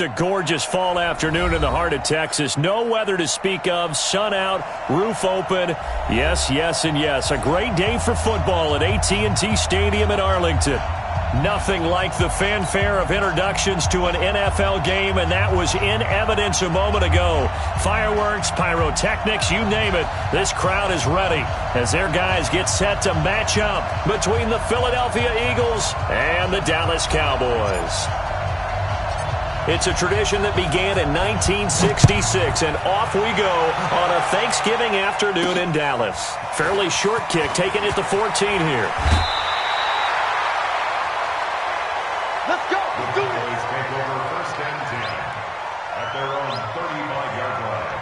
A gorgeous fall afternoon in the heart of Texas. No weather to speak of. Sun out, roof open. Yes, yes, and yes. A great day for football at AT&T Stadium in Arlington. Nothing like the fanfare of introductions to an NFL game, and that was in evidence a moment ago. Fireworks, pyrotechnics, you name it. This crowd is ready as their guys get set to match up between the Philadelphia Eagles and the Dallas Cowboys. It's a tradition that began in 1966, and off we go on a Thanksgiving afternoon in Dallas. Fairly short kick taken at the 14 here. Let's go. The Cowboys take over first and 10 at their own 35-yard line.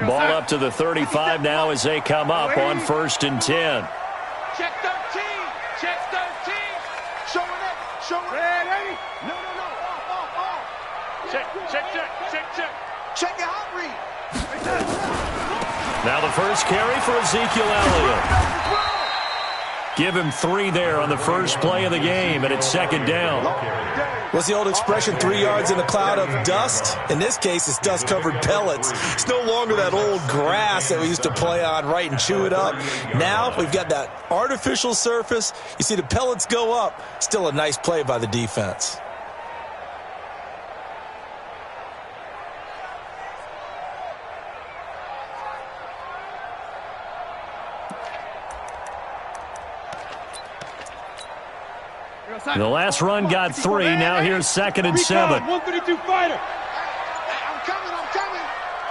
Ball up to the 35 now as they come up on first and 10. Check 13. Check 13. Showing up. Showing up. Ready? No. Off. Check. Check your hot read. Now the first carry for Ezekiel Elliott. Give him 3 there on the first play of the game, and it's second down. What's the old expression, 3 yards in a cloud of dust? In this case, it's dust-covered pellets. It's no longer that old grass that we used to play on, right, and chew it up. Now we've got that artificial surface. You see the pellets go up. Still a nice play by the defense. The last run got 3. Now here's second and 7. 132 fighter. Hey, I'm coming.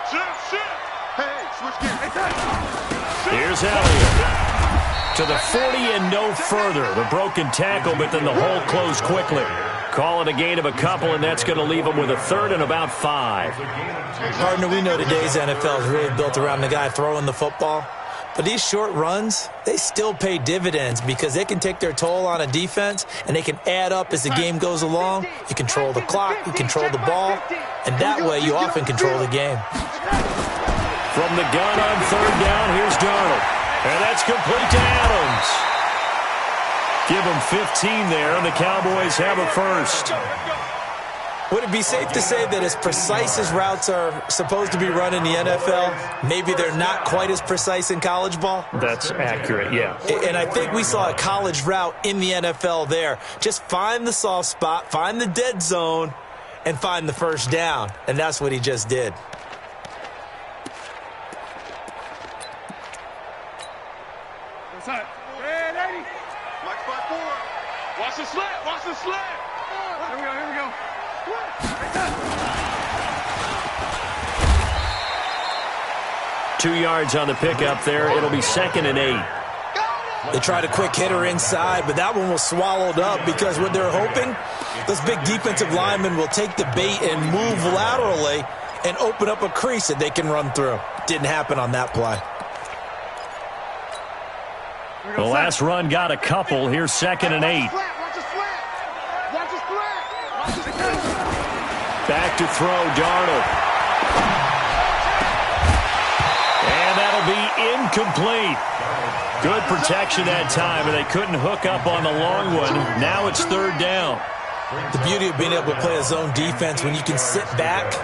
Shit. Hey, switch gears. Here's Elliott. To the 40 and no further. The broken tackle, but then the hole closed quickly. Call it a gain of a couple, and that's going to leave them with a third and about 5. Partner, we know today's NFL is really built around the guy throwing the football. But these short runs, they still pay dividends because they can take their toll on a defense, and they can add up as the game goes along. You control the clock, you control the ball, and that way you often control the game. From the gun on third down, here's Darnold. And that's complete to Adams. Give him 15 there, and the Cowboys have a first. Would it be safe to say that as precise as routes are supposed to be run in the NFL, maybe they're not quite as precise in college ball? That's accurate, yeah. And I think we saw a college route in the NFL there. Just find the soft spot, find the dead zone, and find the first down. And that's what he just did. Ready? Mike 5-4. Watch the slant. Here we go. 2 yards on the pickup there. It'll be second and 8. They tried a quick hitter inside, but that one was swallowed up because what they're hoping, those big defensive linemen will take the bait and move laterally and open up a crease that they can run through. Didn't happen on that play. The last run got a couple. Here's second and 8. Back to throw, Darnold. And that'll be incomplete. Good protection that time, and they couldn't hook up on the long one. Now it's third down. The beauty of being able to play a zone defense when you can sit back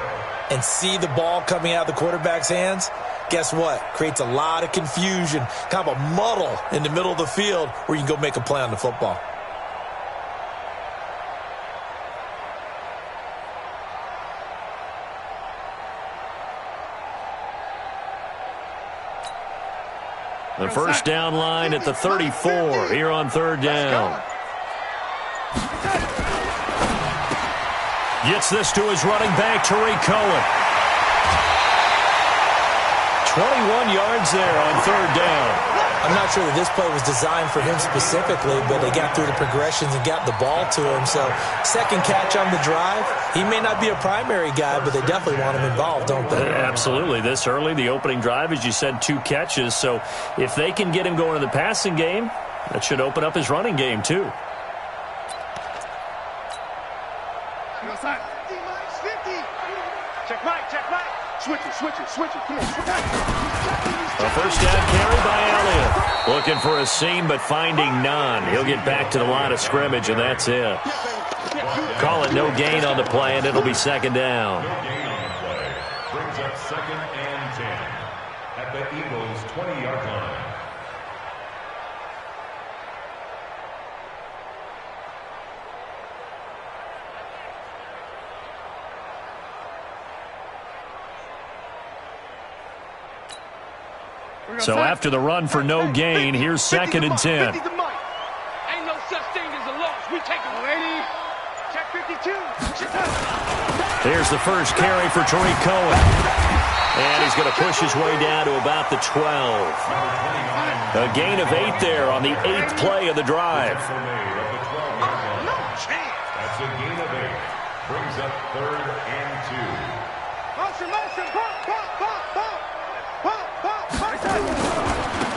and see the ball coming out of the quarterback's hands, guess what? Creates a lot of confusion, kind of a muddle in the middle of the field where you can go make a play on the football. The first down line at the 34 here on third down. Gets this to his running back, Tariq Cohen. 21 yards there on third down. I'm not sure that this play was designed for him specifically, but they got through the progressions and got the ball to him. So second catch on the drive. He may not be a primary guy, but they definitely want him involved, don't they? Absolutely. This early, the opening drive, as you said, 2 catches. So if they can get him going in the passing game, that should open up his running game too. Check right, check right. Switch it. Come on, switch it. A first down carry by Elliott. Looking for a seam, but finding none. He'll get back to the line of scrimmage, and that's it. Call it no gain on the play, and it'll be second down. No gain on the play. Brings up 2nd and 10 at the Eagles' 20-yard line. So after the run for no gain, here's 2nd and 10. Ain't no such thing as a loss. We take it. Ready? Check 52. Here's the first carry for Tariq Cohen. And he's going to push his way down to about the 12. A gain of 8 there on the 8th play of the drive. No chance. That's a gain of 8. Brings up 3rd and 2. Motion. Pop.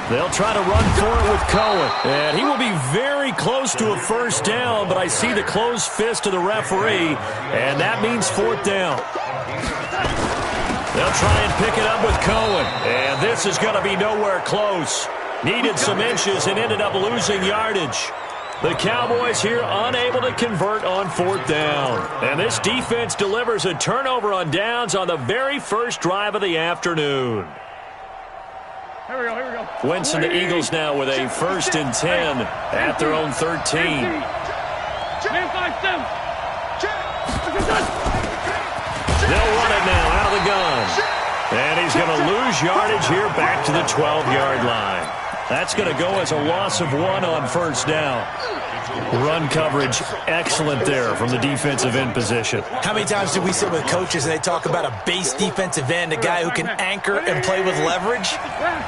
They'll try to run for it with Cohen. And he will be very close to a first down, but I see the closed fist of the referee, and that means 4th down. They'll try and pick it up with Cohen. And this is going to be nowhere close. Needed some inches and ended up losing yardage. The Cowboys here unable to convert on 4th down. And this defense delivers a turnover on downs on the very first drive of the afternoon. Here we go. Wentz and the Eagles now with a 1st and 10 at their own 13. They'll run it now out of the gun. And he's going to lose yardage here back to the 12-yard line. That's going to go as a loss of 1 on 1st down. Run coverage excellent there from the defensive end position. How many times do we sit with coaches and they talk about a base defensive end, a guy who can anchor and play with leverage?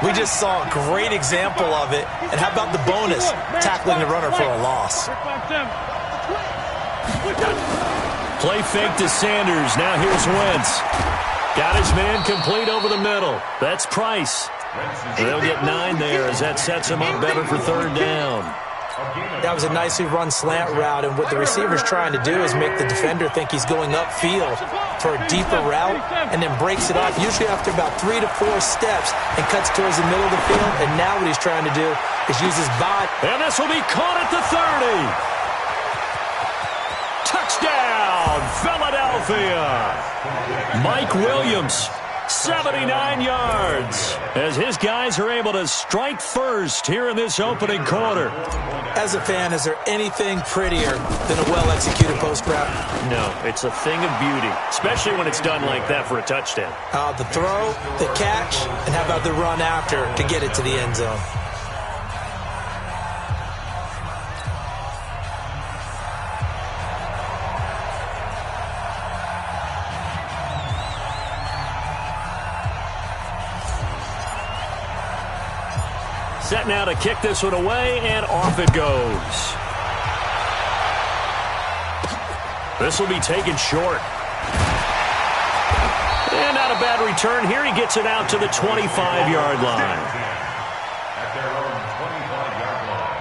We just saw a great example of it. And how about the bonus, tackling the runner for a loss? Play fake to Sanders. Now here's Wentz. Got his man complete over the middle. That's Price. They'll get 9 there as that sets him up better for 3rd down. That was a nicely run slant route, and what the receiver's trying to do is make the defender think he's going upfield for a deeper route and then breaks it off, usually after about 3 to 4 steps, and cuts towards the middle of the field. And now what he's trying to do is use his body. And this will be caught at the 30. Touchdown, Philadelphia. Mike Williams, 79 yards, as his guys are able to strike first here in this opening quarter. As a fan, is there anything prettier than a well-executed post route? No, it's a thing of beauty, especially when it's done like that for a touchdown. The throw, the catch, and how about the run after to get it to the end zone? Set now to kick this one away, and off it goes. This will be taken short. And not a bad return here. He gets it out to the 25-yard line. At their own 25-yard line.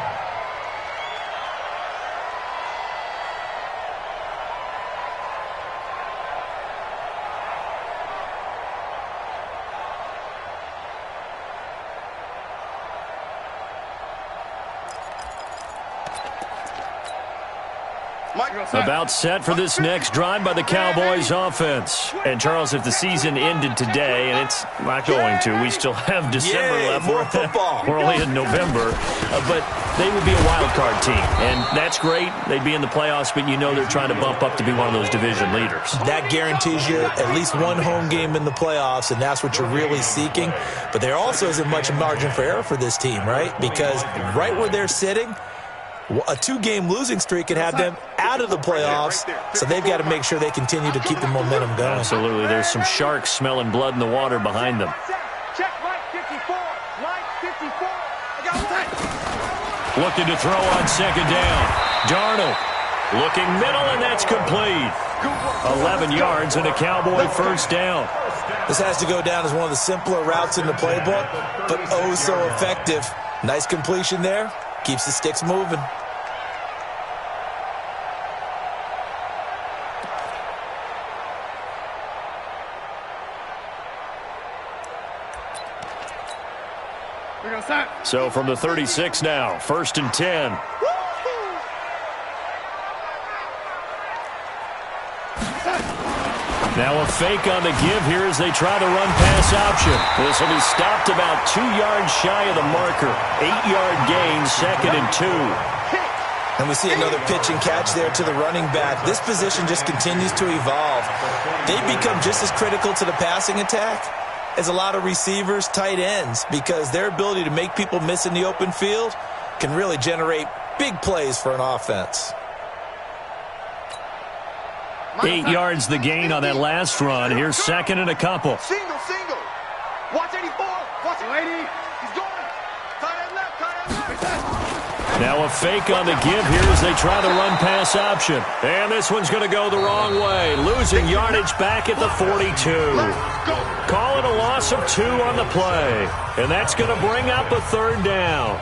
About set for this next drive by the Cowboys offense. And, Charles, if the season ended today, and it's not going to, we still have December left. More football. We're only in November. But they would be a wild card team. And that's great. They'd be in the playoffs, but you know they're trying to bump up to be one of those division leaders. That guarantees you at least one home game in the playoffs, and that's what you're really seeking. But there also isn't much margin for error for this team, right? Because right where they're sitting, a 2-game losing streak can have them out of the playoffs, so they've got to make sure they continue to keep the momentum going. Absolutely. There's some sharks smelling blood in the water behind them. Check right 54. Right 54. I got one. Looking to throw on 2nd down. Darnold looking middle, and that's complete. 11 yards and a Cowboy first down. This has to go down as one of the simpler routes in the playbook, but oh so effective. Nice completion there. Keeps the sticks moving. So from the 36 now, 1st and 10. Now a fake on the give here as they try the run-pass option. This will be stopped about 2 yards shy of the marker. 8-yard gain, 2nd and 2. And we see another pitch and catch there to the running back. This position just continues to evolve. They become just as critical to the passing attack as a lot of receivers, tight ends, because their ability to make people miss in the open field can really generate big plays for an offense. 8 yards the gain on that last run. Here's 2nd and a couple. Single. Watch 84. Watch 80. He's going. Tight end left. Now a fake on the give here as they try the run-pass option. And this one's going to go the wrong way. Losing yardage back at the 42. Call it a loss of 2 on the play. And that's going to bring up a 3rd down.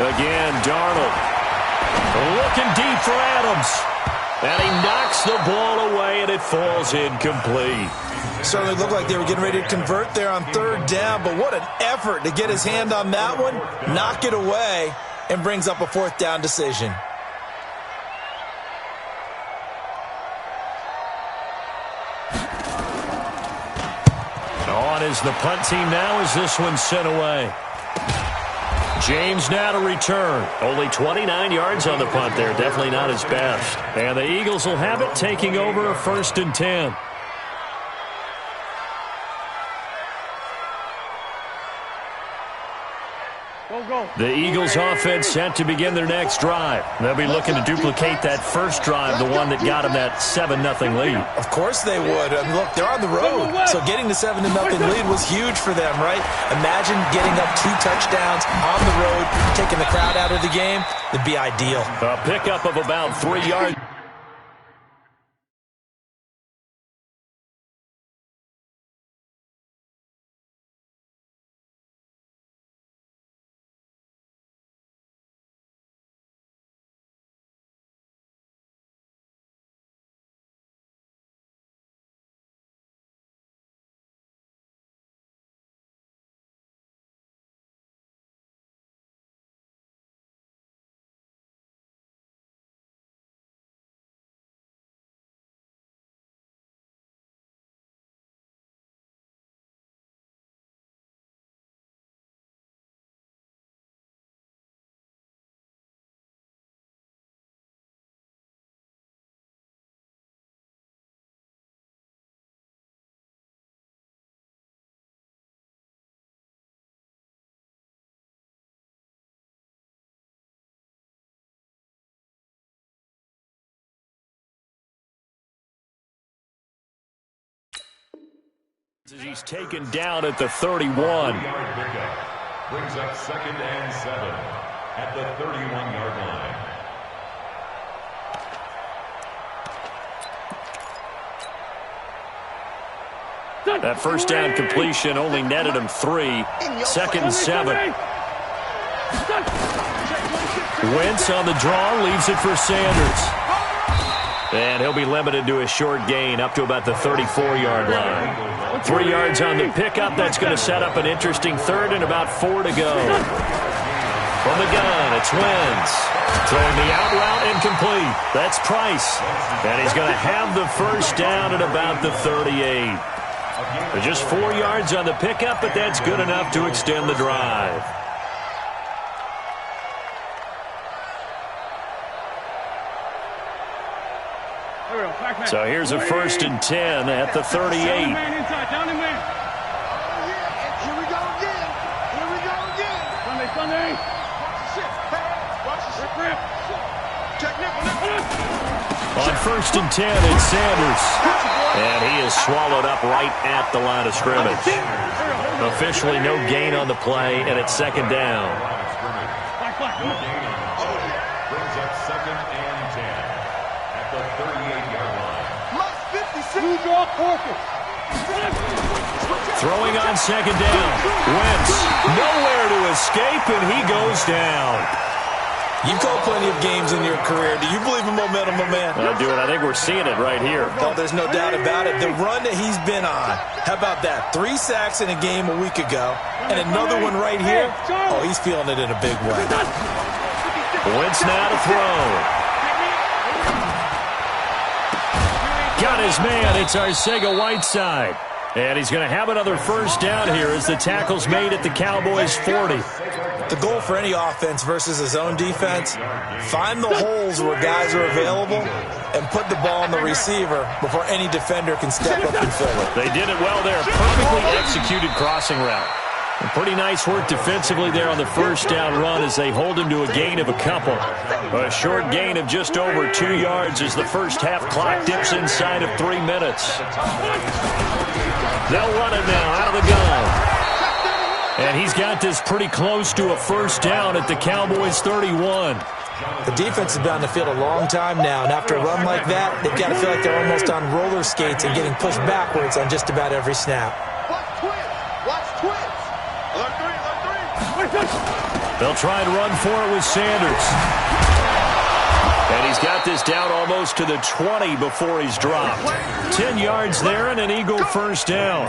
Again, Darnold looking deep for Adams. And he knocks the ball away, and it falls incomplete. Certainly looked like they were getting ready to convert there on 3rd down, but what an effort to get his hand on that one, knock it away, and brings up a 4th down decision. On is the punt team now as this one's sent away. James now to return. Only 29 yards on the punt there. Definitely not his best. And the Eagles will have it, taking over a 1st and 10. The Eagles offense set to begin their next drive. They'll be looking to duplicate that first drive, the one that got them that 7-0 lead. Of course they would. I mean, look, they're on the road, so getting the 7-0 lead was huge for them, right? Imagine getting up 2 touchdowns on the road, taking the crowd out of the game. It'd be ideal. A pickup of about 3 yards. He's taken down at the 31. 30-yard pickup brings up 2nd and 7 at the 31-yard line. That first down completion only netted him 3. 2nd and 7. Wentz on the draw, leaves it for Sanders. And he'll be limited to a short gain up to about the 34-yard line. 3 yards on the pickup. That's going to set up an interesting 3rd and about 4 to go. From the gun, it's Wentz. Throwing the out route incomplete. That's Price. And he's going to have the first down at about the 38. Just 4 yards on the pickup, but that's good enough to extend the drive. So here's a 1st and 10 at the 38. Here we go again. Sunday. Watch the shit. Check On 1st and 10, it's Sanders. And he is swallowed up right at the line of scrimmage. Officially no gain on the play, and it's 2nd down. Brings up 2nd Throwing on second down. Wentz nowhere to escape, and he goes down. You've called plenty of games in your career. Do you believe in momentum, my man? I do, and I think we're seeing it right here. Oh, there's no doubt about it. The run that he's been on. How about that? 3 sacks in a game a week ago, and another one right here. Oh, he's feeling it in a big way. Wentz now to throw. Got his man. It's Arcega-Whiteside. And he's going to have another first down here as the tackle's made at the Cowboys' 40. The goal for any offense versus his own defense, find the holes where guys are available and put the ball on the receiver before any defender can step up and fill it. They did it well there. Perfectly executed crossing route. And pretty nice work defensively there on the first down run as they hold him to a gain of a couple. A short gain of just over 2 yards as the first half clock dips inside of 3 minutes. They'll run it now out of the gun. And he's got this pretty close to a first down at the Cowboys' 31. The defense has been on the field a long time now, and after a run like that, they've got to feel like they're almost on roller skates and getting pushed backwards on just about every snap. Watch twins. Alert three. They'll try and run for it with Sanders. And he's got this down almost to the 20 before he's dropped. 10 yards there and an Eagle first down.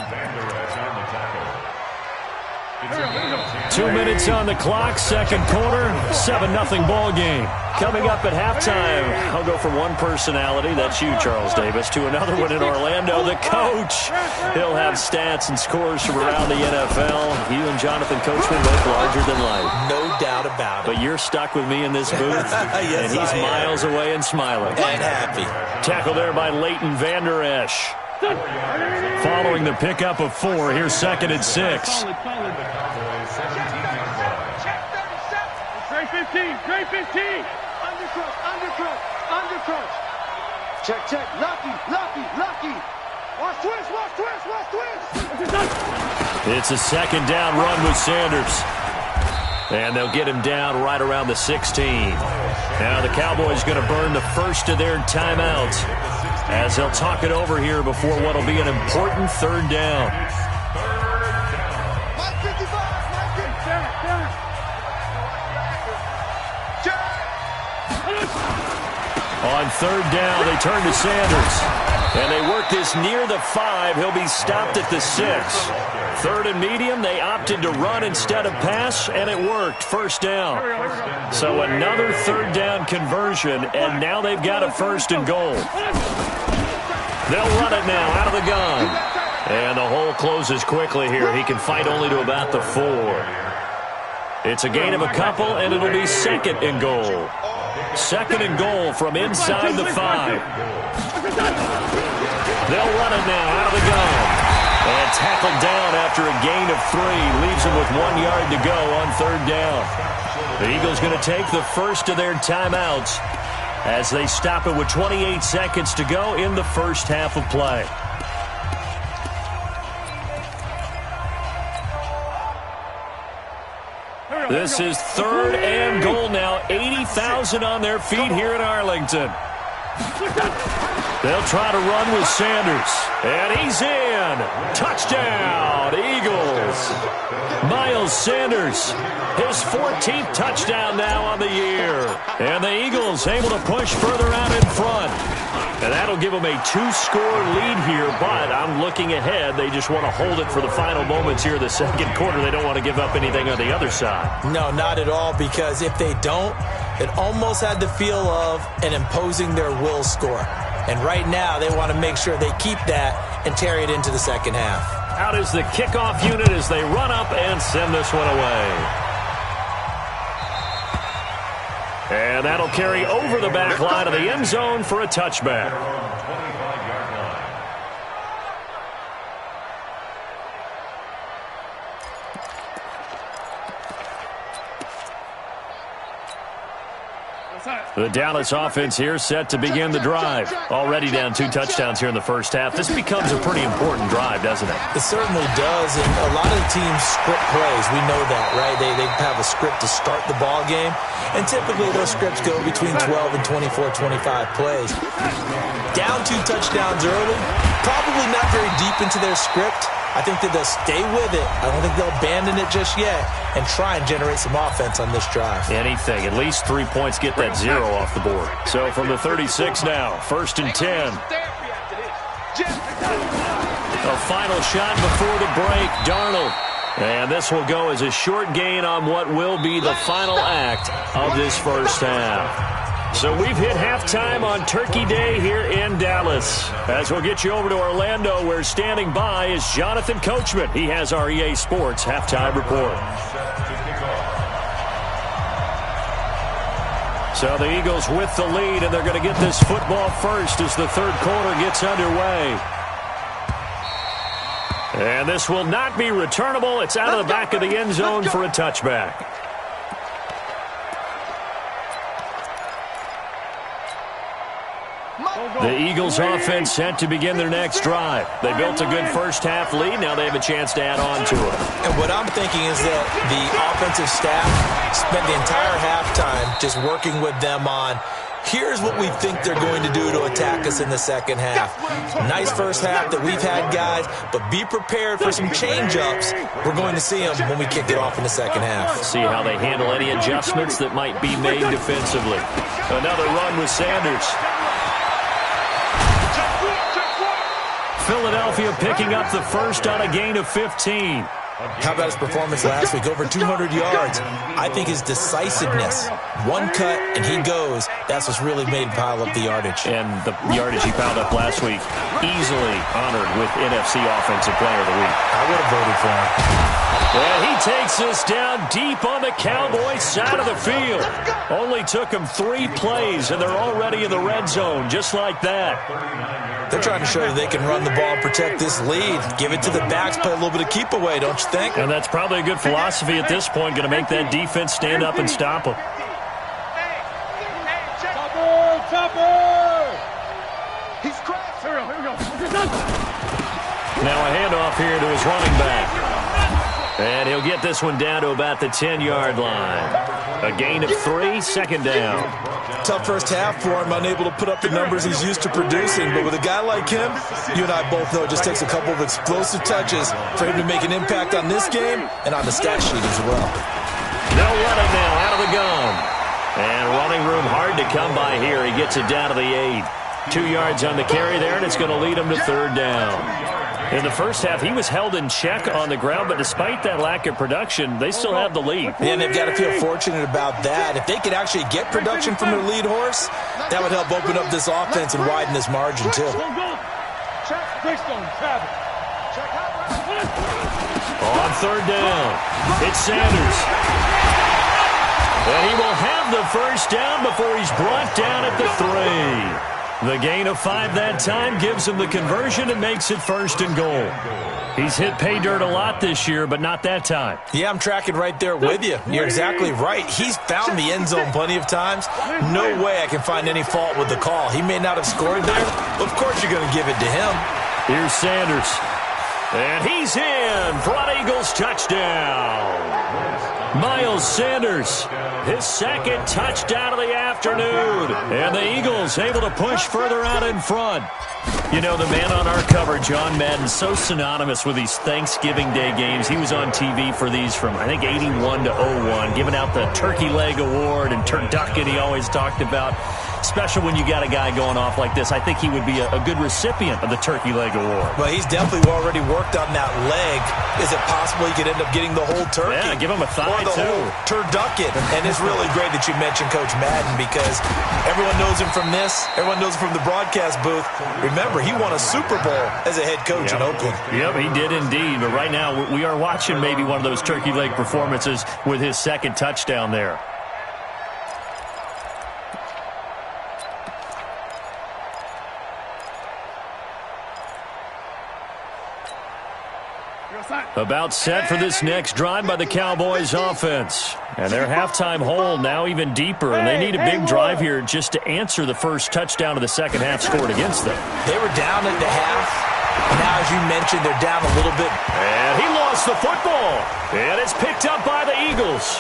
2 minutes on the clock, second quarter, 7-0 ball game. Coming up at halftime, I'll go from one personality, that's you, Charles Davis, to another one in Orlando, the coach. He'll have stats and scores from around the NFL. You and Jonathan Coachman both larger than life. No doubt about it. But you're stuck with me in this booth, yes, and he's miles away and smiling. And happy. Tackle there by Leighton Vander Esch. Following the pickup of 4, here's 2nd and 6. Great 15. Undercrush. Check. Lucky. Watch twist. It's a second down run with Sanders. And they'll get him down right around the 16. Now the Cowboys going to burn the first of their timeouts as they'll talk it over here before what will be an important third down. On third down, they turn to Sanders. And they work this near the 5. He'll be stopped at the 6. 3rd and medium, they opted to run instead of pass, and it worked. First down. So another third down conversion, and now they've got a 1st and goal. They'll run it now out of the gun. And the hole closes quickly here. He can fight only to about the 4. It's a gain of a couple, and it'll be 2nd and goal. 2nd and goal from inside the 5. They'll run it now out of the gun. And tackled down after a gain of 3. Leaves him with 1 yard to go on third down. The Eagles going to take the first of their timeouts as they stop it with 28 seconds to go in the first half of play. This is 3rd and goal now. 80,000 on their feet here in Arlington. They'll try to run with Sanders. And he's in. Touchdown, Eagles. Miles Sanders, his 14th touchdown now on the year. And the Eagles able to push further out in front. And that'll give them a 2-score lead here, but I'm looking ahead. They just want to hold it for the final moments here of the second quarter. They don't want to give up anything on the other side. No, not at all, because if they don't, it almost had the feel of an imposing their will score. And right now, they want to make sure they keep that and carry it into the second half. Out is the kickoff unit as they run up and send this one away. And that'll carry over the back line of the end zone for a touchback. The Dallas offense here set to begin the drive. Already down 2 touchdowns here in the first half. This becomes a pretty important drive, doesn't it? It certainly does, and a lot of the teams script plays. We know that, right? They have a script to start the ball game, and typically those scripts go between 12 and 24, 25 plays. Down 2 touchdowns early, Probably not very deep into their script. I think that they'll stay with it. I don't think they'll abandon it just yet and try and generate some offense on this drive. Anything. At least 3 points, get that 0 off the board. So from the 36 now, 1st and 10. A final shot before the break, Darnold. And this will go as a short gain on what will be the final act of this first half. So we've hit halftime on Turkey Day here in Dallas. As we'll get you over to Orlando, where standing by is Jonathan Coachman. He has our EA Sports halftime report. So the Eagles with the lead, and they're going to get this football first as the third quarter gets underway. And this will not be returnable. It's out of the back of the end zone for a touchback. The Eagles offense set to begin their next drive. They built a good first half lead. Now they have a chance to add on to it. And what I'm thinking is that the offensive staff spent the entire halftime just working with them on, here's what we think they're going to do to attack us in the second half. Nice first half that we've had, guys, but be prepared for some change-ups. We're going to see them when we kick it off in the second half. See how they handle any adjustments that might be made defensively. Another run with Sanders. Philadelphia picking up the first on a gain of 15. How about his performance last week? Over 200 yards. I think his decisiveness, one cut and he goes, that's what's really made him pile up the yardage. And the yardage he piled up last week, easily honored with NFC Offensive Player of the Week. I would have voted for him. And he takes this down deep on the Cowboys side of the field. Only took him 3 plays, and they're already in the red zone, just like that. They're trying to show that they can run the ball and protect this lead. Give it to the backs, play a little bit of keep away, don't you think? And that's probably a good philosophy at this point, going to make that defense stand up and stop them. He's crashed. Here we go. Now a handoff here to his running back. And he'll get this one down to about the 10-yard line. A gain of 3, second down. Tough first half for him, unable to put up the numbers he's used to producing. But with a guy like him, you and I both know it just takes a couple of explosive touches for him to make an impact on this game and on the stat sheet as well. No running now out of the gun. And running room hard to come by here. He gets it down to the 8. 2 yards on the carry there, and it's going to lead him to third down. In the first half, he was held in check on the ground, but despite that lack of production, they still have the lead. And they've got to feel fortunate about that. If they could actually get production from their lead horse, that would help open up this offense and widen this margin, too. On third down, it's Sanders. And he will have the first down before he's brought down at the 3. The gain of 5 that time gives him the conversion and makes it 1st and goal. He's hit pay dirt a lot this year, but not that time. Yeah, I'm tracking right there with you. You're exactly right. He's found the end zone plenty of times. No way I can find any fault with the call. He may not have scored there, but of course you're going to give it to him. Here's Sanders. And he's in for an Eagles touchdown. Miles Sanders, his second touchdown of the afternoon. And the Eagles able to push further out in front. You know, the man on our cover, John Madden, so synonymous with these Thanksgiving Day games. He was on TV for these from, I think, 81 to 01, giving out the Turkey Leg Award and turducken he always talked about. Special when you got a guy going off like this. I think he would be a good recipient of the Turkey Leg Award. Well, he's definitely already worked on that leg. Is it possible he could end up getting the whole turkey? Yeah, give him a thigh, or the too. Whole turducken. And it's really great that you mentioned Coach Madden because everyone knows him from this. Everyone knows him from the broadcast booth. Remember, he won a Super Bowl as a head coach in Oakland. Yep, he did indeed. But right now, we are watching maybe one of those turkey leg performances with his second touchdown there. About set for this next drive by the Cowboys offense. And their halftime hole now even deeper. And they need a big drive here just to answer the first touchdown of the second half scored against them. They were down at the half. Now, as you mentioned, they're down a little bit. And he lost the football. And it's picked up by the Eagles.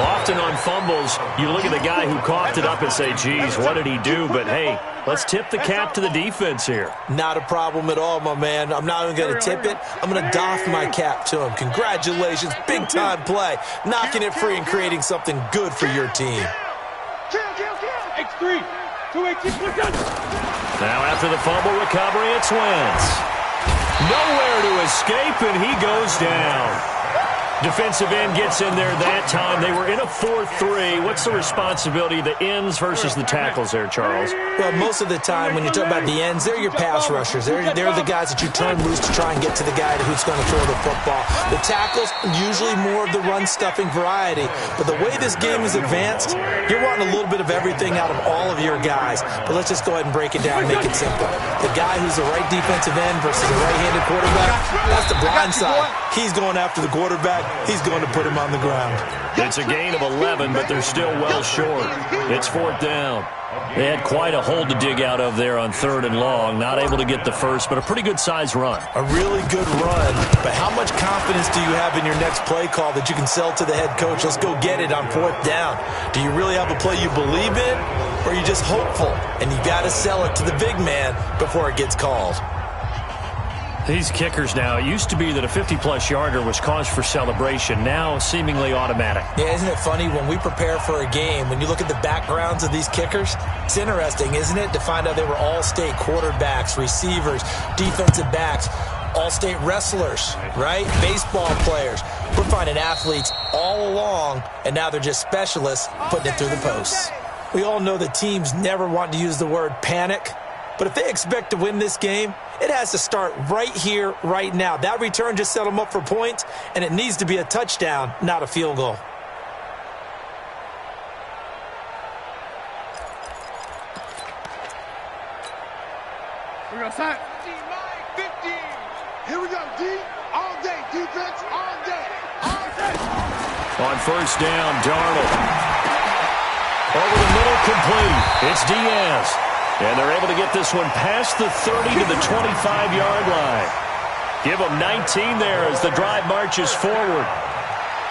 Often on fumbles, you look at the guy who coughed it up and say, geez, what did he do? But, hey, let's tip the cap to the defense here. Not a problem at all, my man. I'm not even going to tip it. I'm going to doff my cap to him. Congratulations. Big-time play. Knocking it free and creating something good for your team. X3. 218. Now after the fumble recovery, it's Wentz. Nowhere to escape, and he goes down. Defensive end gets in there that time. They were in a 4-3. What's the responsibility of the ends versus the tackles there, Charles? Well, most of the time when you talk about the ends, they're your pass rushers. They're the guys that you turn loose to try and get to the guy who's going to throw the football. The tackles, usually more of the run-stuffing variety. But the way this game is advanced, you're wanting a little bit of everything out of all of your guys. But let's just go ahead and break it down and make it simple. The guy who's the right defensive end versus a right-handed quarterback, that's the blind side. He's going after the quarterback. He's going to put him on the ground. It's a gain of 11, but they're still well short. It's 4th down. They had quite a hole to dig out of there on 3rd and long. Not able to get the first, but a pretty good-sized run. A really good run, but how much confidence do you have in your next play call that you can sell to the head coach? Let's go get it on 4th down. Do you really have a play you believe in, or are you just hopeful? And you got to sell it to the big man before it gets called. These kickers now, it used to be that a 50-plus yarder was cause for celebration. Now, seemingly automatic. Yeah, isn't it funny when we prepare for a game, when you look at the backgrounds of these kickers, it's interesting, isn't it, to find out they were all-state quarterbacks, receivers, defensive backs, all-state wrestlers, right? Baseball players. We're finding athletes all along, and now they're just specialists putting it through the posts. We all know that teams never want to use the word panic, but if they expect to win this game, it has to start right here, right now. That return just set them up for points, and it needs to be a touchdown, not a field goal. We're going to sign. 15. Here we go, D. All day. Defense, all day. All day. On 1st down, Darnold. Over the middle, complete. It's Diaz. And they're able to get this one past the 30 to the 25-yard line. Give them 19 there as the drive marches forward.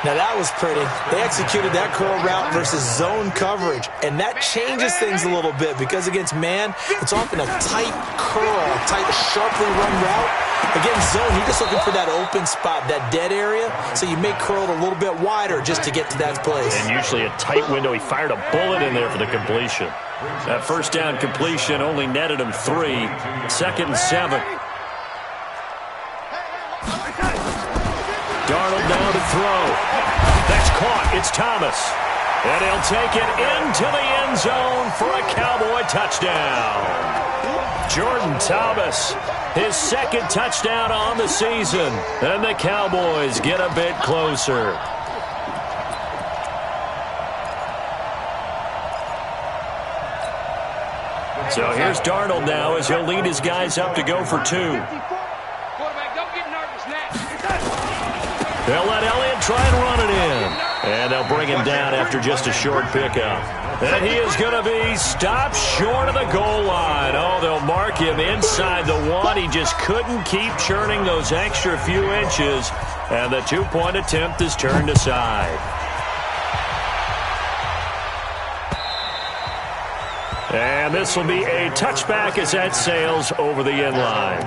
Now that was pretty. They executed that curl route versus zone coverage, and that changes things a little bit because against man, it's often a tight curl, tight, sharply run route. Against zone, you're just looking for that open spot, that dead area, so you may curl it a little bit wider just to get to that place. And usually a tight window. He fired a bullet in there for the completion. That 1st down completion only netted him 3. 2nd and 7. Darnold now to throw. That's caught. It's Thomas. And he'll take it into the end zone for a Cowboy touchdown. Jordan Thomas, his 2nd touchdown on the season. And the Cowboys get a bit closer. So here's Darnold now as he'll lead his guys up to go for 2. Quarterback, don't get nervous now. They'll let Elliott try and run it in. And they'll bring him down after just a short pickup. And he is going to be stopped short of the goal line. Oh, they'll mark him inside the 1. He just couldn't keep churning those extra few inches. And the 2-point attempt is turned aside. And this will be a touchback as that sails over the end line.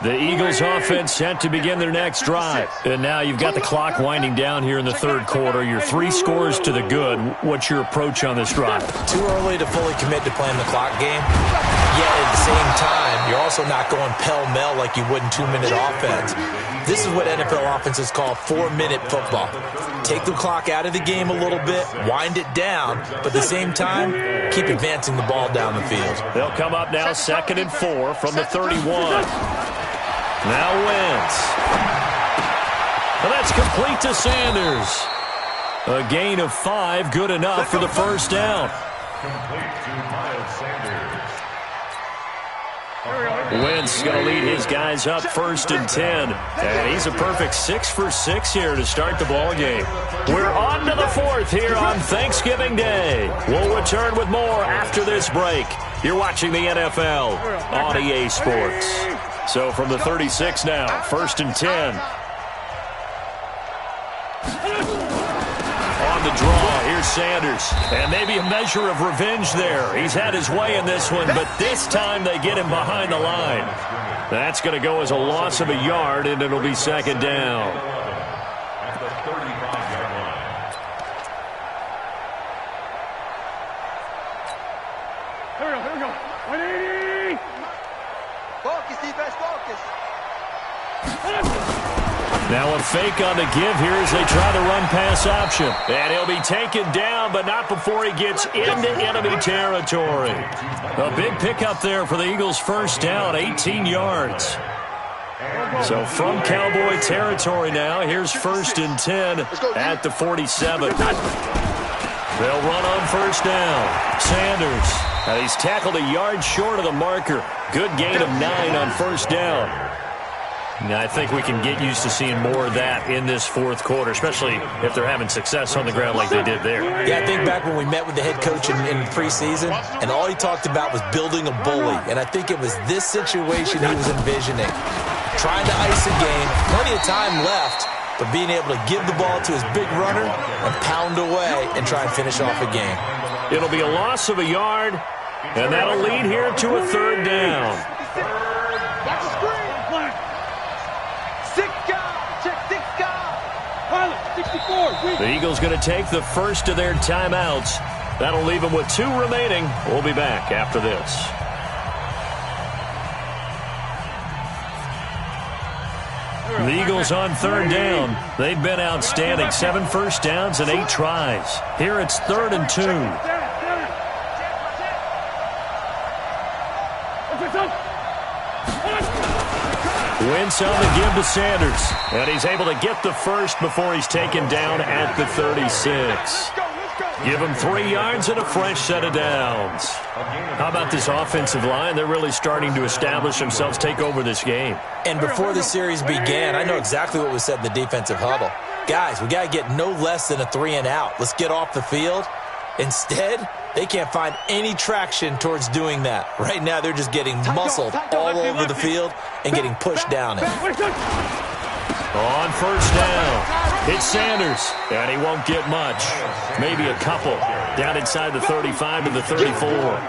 The Eagles offense set to begin their next drive. And now you've got the clock winding down here in the 3rd quarter. You're 3 scores to the good. What's your approach on this drive? Too early to fully commit to playing the clock game. Yet at the same time, you're also not going pell-mell like you would in 2-minute offense. This is what NFL offenses call 4-minute football. Take the clock out of the game a little bit, wind it down, but at the same time, keep advancing the ball down the field. They'll come up now 2nd and 4 from the 31. Now Wentz. And that's complete to Sanders. A gain of 5, good enough for the 1st down. Complete to Miles Sanders. Wentz going to lead his guys up 1st and 10. And he's a perfect 6 for 6 here to start the ball game. We're on to the 4th here on Thanksgiving Day. We'll return with more after this break. You're watching the NFL on EA Sports. So from the 36 now, 1st and 10. On the draw, here's Sanders. And maybe a measure of revenge there. He's had his way in this one, but this time they get him behind the line. That's going to go as a loss of a yard, and it'll be 2nd down. At the 35-yard line. Here we go. 180. Focus, defense, focus. Now a fake on the give here as they try the run-pass option. And he'll be taken down, but not before he gets into enemy territory. A big pickup there for the Eagles' 1st down, 18 yards. So from Cowboy territory now, here's 1st and 10 at the 47. They'll run on 1st down. Sanders, he's tackled a yard short of the marker. Good gain of 9 on 1st down. Now, I think we can get used to seeing more of that in this 4th quarter, especially if they're having success on the ground like they did there. Yeah, I think back when we met with the head coach in preseason, and all he talked about was building a bully. And I think it was this situation he was envisioning. Trying to ice a game, plenty of time left, but being able to give the ball to his big runner and pound away and try and finish off a game. It'll be a loss of a yard, and that'll lead here to a 3rd down. The Eagles going to take the first of their timeouts. That'll leave them with 2 remaining. We'll be back after this. The Eagles on 3rd down. They've been outstanding. 7 first downs and 8 tries. Here it's 3rd and 2. Wentz on the give to Sanders. And he's able to get the first before he's taken down at the 36. Give him 3 yards and a fresh set of downs. How about this offensive line? They're really starting to establish themselves, take over this game. And before the series began, I know exactly what was said in the defensive huddle. Guys, we got to get no less than a 3 and out. Let's get off the field. Instead, they can't find any traction towards doing that. Right now, they're just getting muscled all over the field and getting pushed down it. On 1st down, it's Sanders, and he won't get much. Maybe a couple down inside the 35 to the 34.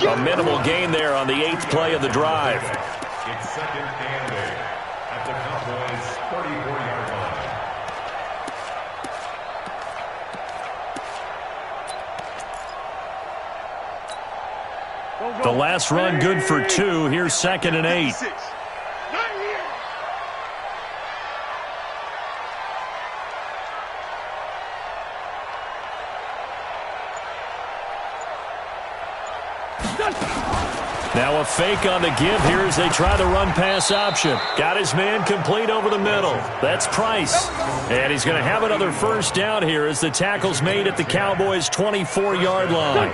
A minimal gain there on the 8th play of the drive. It's 2nd and 8 at the Cowboys' 34-yard line. The last run good for 2. Here's 2nd and 8. Now a fake on the give here as they try the run-pass option. Got his man complete over the middle. That's Price. And he's going to have another 1st down here as the tackle's made at the Cowboys' 24-yard line.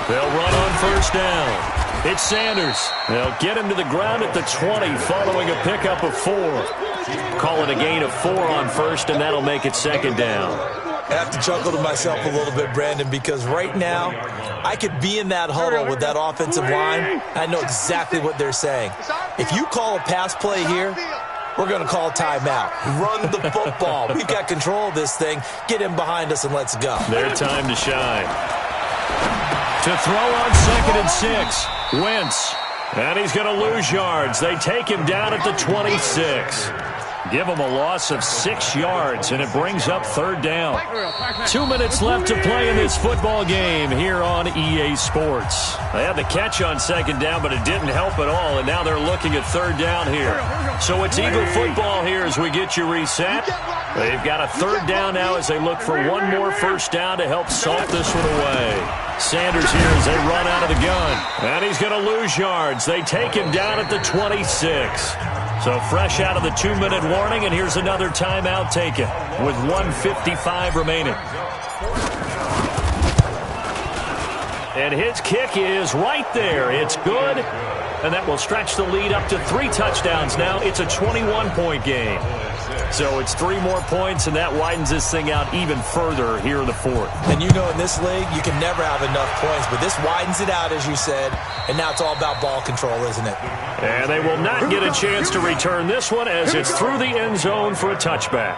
They'll run on 1st down. It's Sanders. They'll get him to the ground at the 20 following a pickup of 4. Call it a gain of 4 on 1st, and that'll make it 2nd down. I have to chuckle to myself a little bit, Brandon, because right now I could be in that huddle with that offensive line. I know exactly what they're saying. If you call a pass play here, we're going to call timeout. Run the football. We've got control of this thing. Get him behind us and let's go. Their time to shine. To throw on 2nd and 6. Wentz. And he's going to lose yards. They take him down at the 26. Give him a loss of 6 yards, and it brings up 3rd down. 2 minutes left to play in this football game here on EA Sports. They had the catch on 2nd down, but it didn't help at all, and now they're looking at 3rd down here. So it's Eagle football here as we get you reset. They've got a 3rd down now as they look for one more 1st down to help salt this one away. Sanders here as they run out of the gun, and he's going to lose yards. They take him down at the 26. So fresh out of the 2-minute warning, and here's another timeout taken with 1:55 remaining. And his kick is right there. It's good. And that will stretch the lead up to 3 touchdowns now. It's a 21-point game. So it's 3 more points, and that widens this thing out even further here in the 4th. And you know in this league, you can never have enough points, but this widens it out, as you said, and now it's all about ball control, isn't it? And they will not get a chance to return this one as it's through the end zone for a touchback.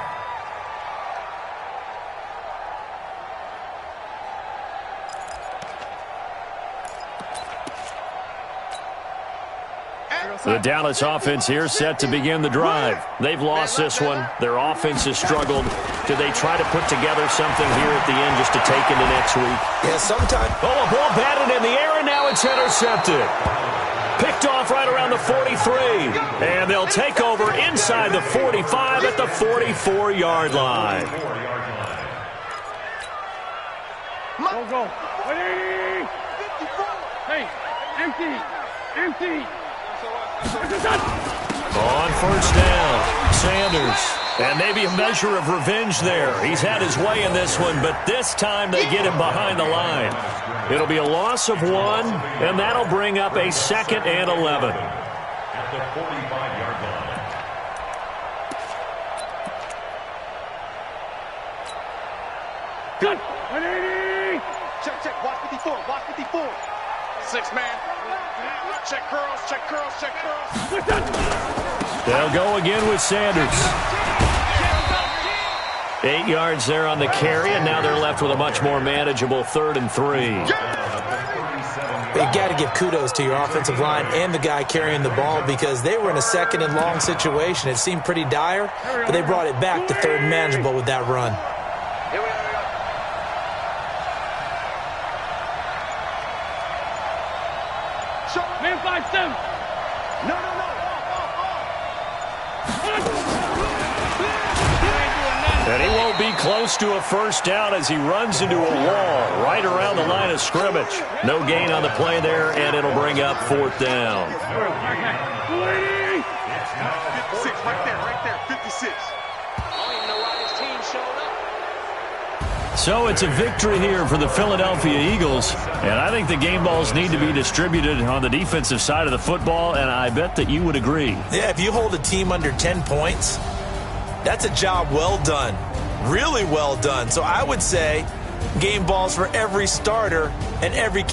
The Dallas offense here set to begin the drive. They've lost this one. Their offense has struggled. Do they try to put together something here at the end just to take into next week? Yeah, sometimes. Oh, a ball batted in the air, and now it's intercepted. Picked off right around the 43. And they'll take over inside the 45 at the 44-yard line. Go. Hey, empty. On first down, Sanders. And maybe a measure of revenge there. He's had his way in this one, but this time they get him behind the line. It'll be a loss of 1, and that'll bring up a 2nd and 11. At the 45-yard line. Good. 180. Check. Watch 54. 6 man. Check curls. They'll go again with Sanders. 8 yards there on the carry, and now they're left with a much more manageable 3rd and 3. You got to give kudos to your offensive line and the guy carrying the ball because they were in a 2nd and long situation. It seemed pretty dire, but they brought it back to 3rd and manageable with that run. Man 5-7. No. And he won't be close to a first down as he runs into a wall right around the line of scrimmage. No gain on the play there, and it'll bring up 4th down. 56, right there, 56. I don't even know why this team showed up. So it's a victory here for the Philadelphia Eagles, and I think the game balls need to be distributed on the defensive side of the football, and I bet that you would agree. Yeah, if you hold a team under 10 points, that's a job well done, really well done. So I would say game balls for every starter and every